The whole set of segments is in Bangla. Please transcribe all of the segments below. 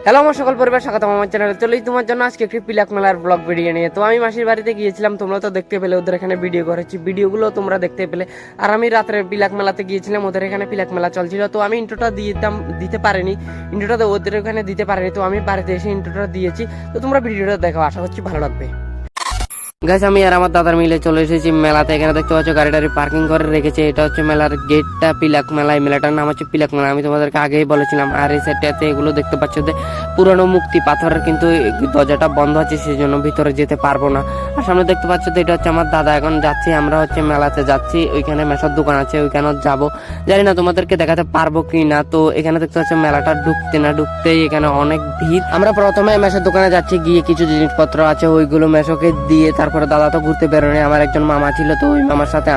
হ্যালো আমার সকল পরিবার, স্বাগতম আমার চ্যানেলে। চলেই তোমার জন্য আজকে একটি পিলাক মেলার ব্লগ ভিডিও নিয়ে। তো আমি মাসির বাড়িতে গিয়েছিলাম, তোমরা তো দেখতে পেলে, ওদের এখানে ভিডিও করেছি, ভিডিওগুলো তোমরা দেখতে পেলে। আর আমি রাত্রে পিলাক মেলাতে গিয়েছিলাম, ওদের এখানে পিলাক মেলা চলছিল। তো আমি ইন্ট্রোটা দিতে পারিনি, ইন্ট্রোটা ওদের ওখানে দিতে পারিনি, তো আমি বাড়িতে এসে ইন্ট্রোটা দিয়েছি। তো তোমরা ভিডিওটা দেখো, আশা করছি ভালো লাগবে। গাইস, আমি আর আমার দাদার মিলে চলে এসেছি মেলাতে। এখানে দেখতে পাচ্ছ গাড়ি পার্কিং করে রেখেছে। এটা হচ্ছে মেলার গেটটা, পিলাক মেলা। এই মেলাটার নাম হচ্ছে পিলাক মেলা, আমি তোমাদেরকে আগেই বলেছিলাম। আর এই সাইডটাতে এগুলো দেখতে পাচ্ছ যে পুরনো মুক্তি পাথরের, কিন্তু দরজাটা বন্ধ আছে, সেই জন্য ভিতরে যেতে পারবো না। আর সামনে দেখতে পাচ্ছ যে এটা হচ্ছে আমার দাদা। এখন যাচ্ছি, আমরা হচ্ছে মেলাতে যাচ্ছি। ওইখানে মেশার দোকান আছে, ওইখানে যাবো। জানি না তোমাদেরকে দেখাতে পারবো কি না। তো এখানে দেখতে পাচ্ছ মেলাটা ঢুকতেই এখানে অনেক ভিড়। আমরা প্রথমে মেশার দোকানে যাচ্ছি, গিয়ে কিছু জিনিসপত্র আছে ওইগুলো মেশোকে দিয়ে তারপরে দাদা তো ঘুরতে বেরোনি, আমার একজন মামা ছিল, তো ওই মামার সাথে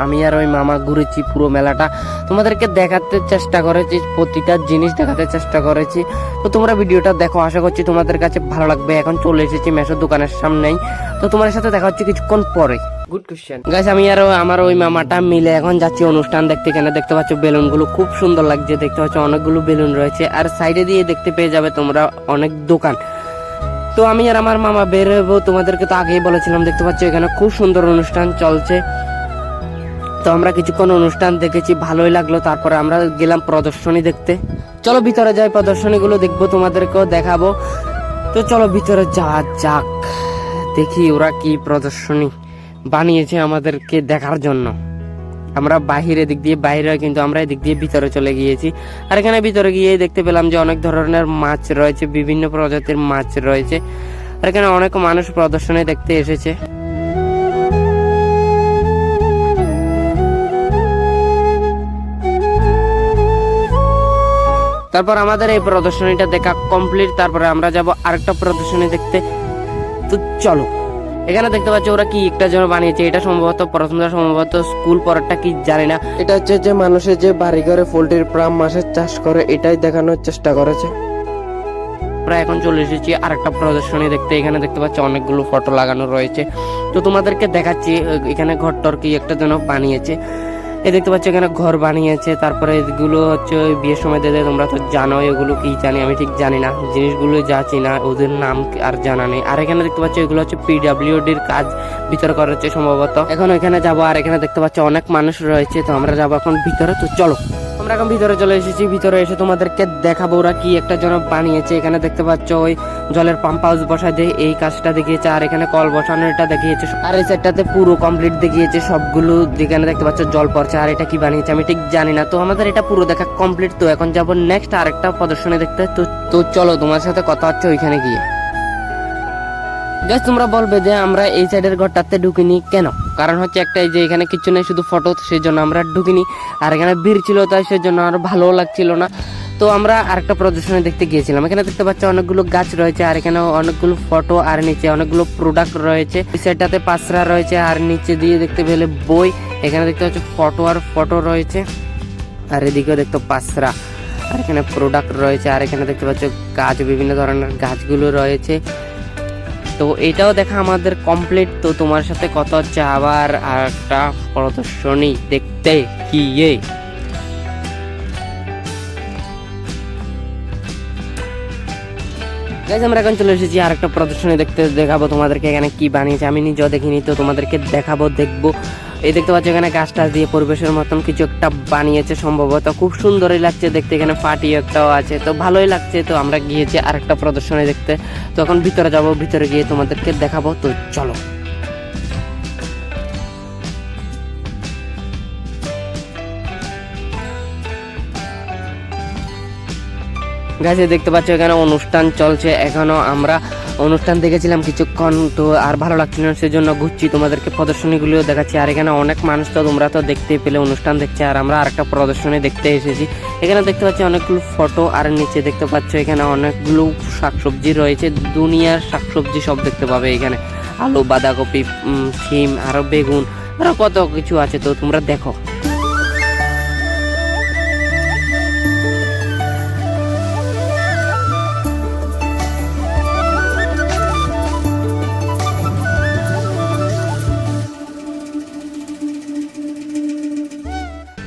আমি আর ওই মামা ঘুরেছি পুরো মেলাটা। তোমাদেরকে দেখাতে চেষ্টা করেছি, প্রতিটা জিনিস দেখাতে চেষ্টা করেছি। তো তোমরা ভিডিওটা দেখো, আশা করছি তোমাদের কাছে ভালো লাগবে। এখন চলে এসেছি মেশোর দোকানের সামনেই, তো তোমার সাথে দেখা হচ্ছে কিছুক্ষণ পরে। গুড কোশ্চেন গাইস, আমি আর আমার ওই মামাটা মিলে এখন যাচ্ছি অনুষ্ঠান দেখতে। এখানে দেখতে পাচ্ছ বেলুন গুলো খুব সুন্দর লাগছে, দেখতে পাচ্ছ অনেকগুলো বেলুন রয়েছে। আর সাইডে দিয়ে দেখতে পেয়ে যাবে তোমরা অনেক দোকান। তো আমি আর আমার মামা বের হবো, তোমাদেরকে তো আগেই বলেছিলাম। দেখতে পাচ্ছ এখানে খুব সুন্দর অনুষ্ঠান চলছে। তো আমরা কিছুক্ষণ অনুষ্ঠান দেখেছি, ভালোই লাগলো। তারপরে আমরা গেলাম প্রদর্শনী দেখতে। চলো ভিতরে যাই, প্রদর্শনীগুলো দেখবো, তোমাদেরকেও দেখাবো। তো চলো ভিতরে যাওয়া যাক, দেখি ওরা কি প্রদর্শনী বানিয়েছে আমাদেরকে দেখার জন্য। আমরা দিক দিয়ে বাইরে, কিন্তু আমরা এদিক দিয়ে ভিতরে চলে গিয়েছি। আর এখানে ভিতরে গিয়ে দেখতে পেলাম যে অনেক ধরনের মাছ রয়েছে, বিভিন্ন প্রজাতির মাছ রয়েছে। আর এখানে অনেক মানুষ প্রদর্শনী দেখতে এসেছে। তারপর আমাদের এই প্রদর্শনীটা দেখা কমপ্লিট। তারপরে আমরা যাব আরেকটা প্রদর্শনী দেখতে। তো চলো, এখানে দেখতে পাচ্ছ ওরা কি একটা যেন বানিয়েছে। এটা সম্ভবত স্কুল, পরেরটা কি জানি না। এটা হচ্ছে যে মানুষের যে বাড়ি ঘরে পোল্ট্রির ফার্ম, মাছের চাষ করে, এটাই দেখানোর চেষ্টা করেছে। প্রায় এখন চলে এসেছি আরেকটা প্রদর্শনী দেখতে। এখানে দেখতে পাচ্ছ অনেকগুলো ফটো লাগানো রয়েছে। তো তোমাদেরকে দেখাচ্ছি, এখানে ঘরটর কি একটা যেন বানিয়েছে। এই দেখতে পাচ্ছ এখানে ঘর বানিয়েছে। তারপরে এগুলো হচ্ছে ওই বিয়ের সময় দিতে, তোমরা তো জানো এগুলো কি জানি, আমি ঠিক জানি না। জিনিসগুলো যা চিনা, ওদের নাম আর জানা নেই। আর এখানে দেখতে পাচ্ছ এগুলো হচ্ছে পিডব্লিউডির কাজ ভিতরে করা হচ্ছে সম্ভবত। এখন ওইখানে যাবো। আর এখানে দেখতে পাচ্ছ অনেক মানুষ রয়েছে, তো আমরা যাবো এখন ভিতরে। তো চলো, আমরা এখন ভিতরে চলে এসেছি। ভিতরে এসে তোমাদেরকে দেখাবো ওরা কি একটা যেন বানিয়েছে। এখানে দেখতে পাচ্ছ ওই জলের পাম্প হাউস বসায় দিয়ে এই কাজটা দেখিয়েছে। আর এখানে কল বসানো এটা দেখিয়েছে। আর এই সেটটাতে পুরো কমপ্লিট দেখিয়েছে সবগুলো। এখানে দেখতে পাচ্ছ জল পড়ছে। আর এটা কি বানিয়েছে আমি ঠিক জানি না। তো আমাদের এটা পুরো দেখা কমপ্লিট। তো এখন যাবো নেক্সট আরেকটা প্রদর্শনী দেখতে। তো চলো, তোমার সাথে কথা হচ্ছে ওইখানে গিয়ে। গাইস, তোমরা বলবে যে আমরা এই সাইডের ঘরটাতে ঢুকিনি কেন? কারণ হচ্ছে একটাই যে এখানে কিছু নেই, শুধু ফটো, সেই জন্য আমরা ঢুকিনি। আর এখানে ভিড় ছিল, তাই সেই জন্য আর ভালো লাগছিল না। তো আমরা আরেকটা প্রদর্শনী দেখতে গিয়েছিলাম। এখানে দেখতে পাচ্ছ অনেকগুলো গাছ রয়েছে। আর এখানে অনেকগুলো ফটো, আর নিচে অনেকগুলো প্রোডাক্ট রয়েছে। এই সাইডটাতে পাঁচরা রয়েছে, আর নিচে দিয়ে দেখতে পেলে বই। এখানে দেখতে পাচ্ছ ফটো আর ফটো রয়েছে। আর এদিকেও দেখতে পাঁচরা, আর এখানে প্রোডাক্ট রয়েছে। আর এখানে দেখতে পাচ্ছ গাছ, বিভিন্ন ধরনের গাছগুলো রয়েছে। তো এটাও দেখা আমাদের কমপ্লিট। তো তোমার সাথে কথা হচ্ছে আবার আরেকটা প্রদর্শনী দেখতে গিয়ে। গাইস, আমরা এখন চলে এসেছি আরেকটা প্রদর্শনী দেখতে। দেখাবো তোমাদেরকে এখানে কি বানিয়েছে, আমি নিজেও দেখিনি, তো তোমাদেরকে দেখবো। এই দেখতে পাচ্ছ এখানে গাছ টাছ দিয়ে পরিবেশের মতন কিছু একটা বানিয়েছে সম্ভবত। খুব সুন্দরই লাগছে দেখতে। এখানে পার্টি একটাও আছে, তো ভালোই লাগছে। তো আমরা গিয়েছি আরেকটা প্রদর্শনী দেখতে। তো এখন ভিতরে যাবো, ভিতরে গিয়ে তোমাদেরকে দেখাবো। তো চলো। গাইস, দেখতে পাচ্ছ এখানে অনুষ্ঠান চলছে। এখনো আমরা অনুষ্ঠান দেখেছিলাম কিছুক্ষণ, তো আর ভালো লাগছিল না, সেজন্য ঘুরছি, তোমাদেরকে প্রদর্শনীগুলিও দেখাচ্ছি। আর এখানে অনেক মানুষ, তো তোমরা তো দেখতেই পেলে অনুষ্ঠান দেখছে। আর আমরা আরেকটা প্রদর্শনী দেখতে এসেছি। এখানে দেখতে পাচ্ছি অনেকগুলো ফটো। আর নিচে দেখতে পাচ্ছ এখানে অনেকগুলো শাকসবজি রয়েছে। দুনিয়ার শাকসবজি সব দেখতে পাবে এখানে। আলু, বাঁধাকপি, সিম, আরো বেগুন, আরো কত কিছু আছে। তো তোমরা দেখো।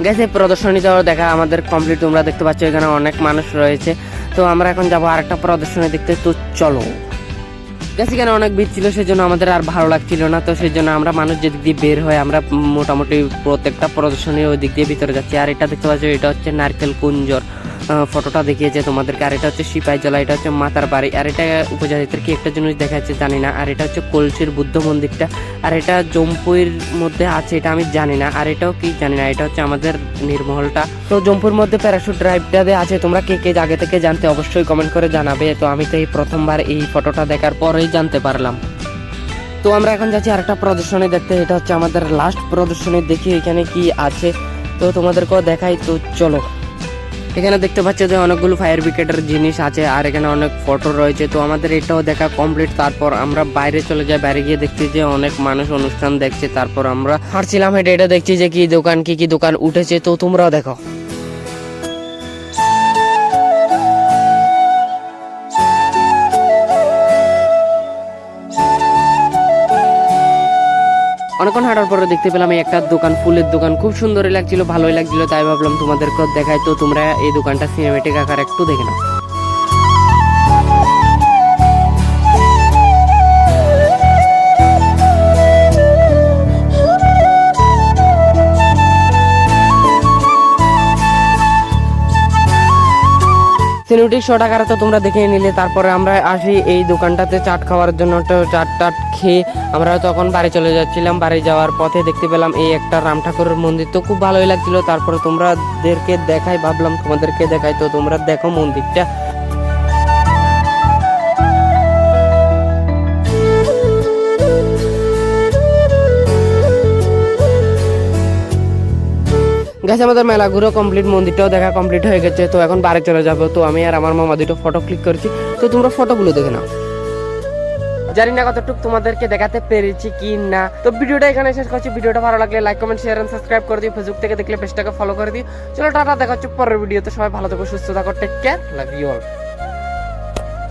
গাইস, এই প্রদর্শনীটাও দেখা আমাদের কমপ্লিট। তোমরা দেখতে পাচ্ছ এখানে অনেক মানুষ রয়েছে। তো আমরা এখন যাবো আরেকটা প্রদর্শনী দেখতে, তো চলো। গেছি কেন অনেক ভিড় ছিল, সেজন্য আমাদের আর ভালো লাগছিল না, তো সেই জন্য আমরা মানুষ যেদিক দিয়ে বের হয় আমরা মোটামুটি প্রত্যেকটা প্রদর্শনী ওই দিক দিয়ে ভিতরে যাচ্ছি। আর এটা দেখতে পাচ্ছ, এটা হচ্ছে নারকেল কুঞ্জর ফটোটা দেখিয়েছে তোমাদেরকে। আর এটা হচ্ছে সিপাহীজলা, এটা হচ্ছে মাতার বাড়ি। আর এটা উপজাতিদের কি একটা জিনিস দেখা যাচ্ছে জানি না। আর এটা হচ্ছে কলসির বুদ্ধ মন্দিরটা। আর এটা জম্পুইর মধ্যে আছে, এটা আমি জানি না। আর এটাও কি জানি না, এটা হচ্ছে আমাদের নির্মহলটা। তো জম্পুর মধ্যে প্যারাশুট ড্রাইভটা আছে, তোমরা কে কে আগে থেকে জানতে অবশ্যই কমেন্ট করে জানাবে। তো আমি তো এই প্রথমবার এই ফটোটা দেখার পরেই জানতে পারলাম। তো আমরা এখন যাচ্ছি আরেকটা প্রদর্শনী দেখতে, এটা হচ্ছে আমাদের লাস্ট প্রদর্শনী, দেখি এখানে কি আছে তো তোমাদেরকেও দেখাই, তো চলো। এখানে দেখতে পাচ্ছ যে অনেকগুলো ফায়ার ব্রিগেডের জিনিস আছে, আর এখানে অনেক ফটো রয়েছে। তো আমাদের এটাও দেখা কমপ্লিট। তারপর আমরা বাইরে চলে যাই, বাইরে গিয়ে দেখছি যে অনেক মানুষ অনুষ্ঠান দেখছে। তারপর আমরা হাঁটছিলাম, হেঁটে এটা দেখছি যে কি দোকান কি দোকান উঠেছে, তো তোমরাও দেখো। অনেকক্ষণ হাঁটার পরে দেখতে পেলাম এই একটা দোকান, ফুলের দোকান, খুব সুন্দরই লাগছিল, ভালোই লাগছিল, তাই ভাবলাম তোমাদেরকে দেখাই। তো তোমরা এই দোকানটা সিনেমেটিক আকার একটু দেখে নাও। সিনেমেটিক শট আকারে তো তোমরা দেখে নিলে। তারপরে আমরা আসি এই দোকানটাতে চাট খাওয়ার জন্য। তো চাট টাট খেয়ে আমরা তখন বাড়ি চলে যাচ্ছিলাম। বাড়ি যাওয়ার পথে দেখতে পেলাম এই একটা রাম ঠাকুরের মন্দির, তো খুব ভালোই লাগছিল। তারপরে তোমাদেরকে দেখাই, ভাবলাম তোমাদেরকে দেখাই, তো তোমরা দেখো মন্দিরটা। গেছে আমাদের মেলা ঘুরে কমপ্লিট, মন্দিরটাও দেখা কমপ্লিট হয়ে গেছে। তো এখন বাড়ি চলে যাবো। তো আমি আর আমার মামা দুটো ফটো ক্লিক করেছি, তো তোমরা ফটোগুলো দেখে নাও। জানি না কতটুকু তোমাদেরকে দেখাতে পেরেছি কি না। তো ভিডিওটা এখানে শেষ করছি। ভিডিওটা ভালো লাগলে like comment share and subscribe করে দিও। ফেসবুক থেকে দেখলে পেজটাকে ফলো করে দিও। চলো টাটা, দেখা হচ্ছে পরের ভিডিওতে। সবাই ভালো থাকো, সুস্থ থাকো, take care, love you all.